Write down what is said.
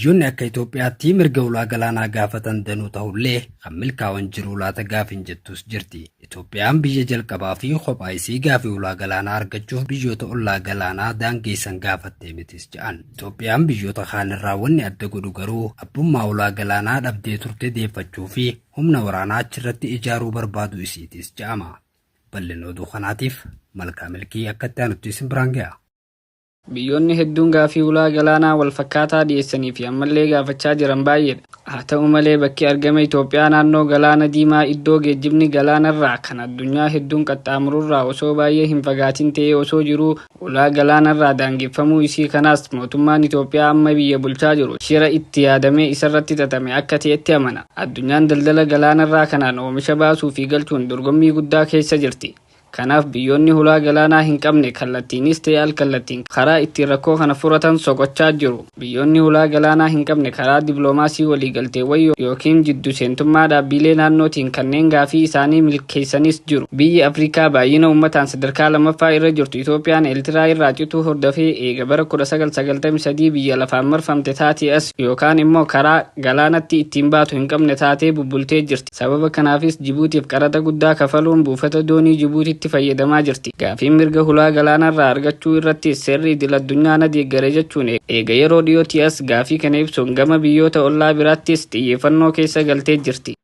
Biyyoonni akka Itoophiyaatti mirga ulaa galaanaa gaafatan danuu ta'ullee kan milkaa'an jiru laata gaafiin jettus jirti. Itoophiyaan biyya jalqabaa fi kophaa isii gaafii ulaa galaanaa argachuuf biyyoota ulaa galaanaa daangeessan gaafattee mitis jedhan. Itoophiyaan biyyoota kaanirraa wanni adda godhu garuu abbummaa ulaa galaanaa dhabdee turte deeffachuu fi humna waraanaa achirratti ijaaruu barbaadu isiitis jedhama. Bal'ina oduu kanaatiif Malkaa Milkii akkatti aanutti isin biraan ga'a. Biyyoonni hedduun gaafii ulaa galaanaa wal fakkaataa dhiyeessanii fi ammallee gaafachaa jiran baay'eedha. Haa ta'u malee bakki argama Itoophiyaa naannoo galaana diimaa iddoo geejjibni galaanarraa kan addunyaa hedduun qaxxaamururraa osoo baay'ee hin fagaatin ta'ee osoo jiruu ulaa galaanarraa daangeffamuu isii kanaas mootummaan Itoophiyaa amma biyya bulchaa jiru shira itti yaadamee isarratti xaxame akka ta'etti amana. Addunyaan daldala galaanarraa kanaan oomisha baasuu fi galchuun dorgommii guddaa keessa jirti. Kanaaf biyyoonni ulaa galaanaa hin qabne kallattiinis ta'e al-kallattiin karaa ittiin rakkoo kana furatan soqochaa jiru. Biyyoonni ulaa galaanaa hin qabne karaa dippiloomaasii waliigalteewwan yookiin jiddu seentummaa dhaabbilee naannootiin kanneen gaafii isaanii milkeessanis jiru. Biyyi Afrikaa baay'ina uummataan sadarkaa lammaffaa irra jirtu Itoophiyaan Eertiraa irraa cituu hordofee eega bara 1993 biyya lafaan marfamte taatee as yookaan immoo karaa galaanatti ittiin baatu hin qabne taatee bubbultee jirti. Sababa kanaafis Jibuutiif qaraxa guddaa kafaluun buufata doonii Jibuutii fayyadamaa jirti. Gaafiin mirga ulaa galaanarraa argachuu irratti seerri idil-addunyaa na deeggare jechuun eega yeroo dhiyootti as gaafii kana ibsuun gama biyyoota ollaa biraattis xiyyeeffannoo keessa galtee jirti.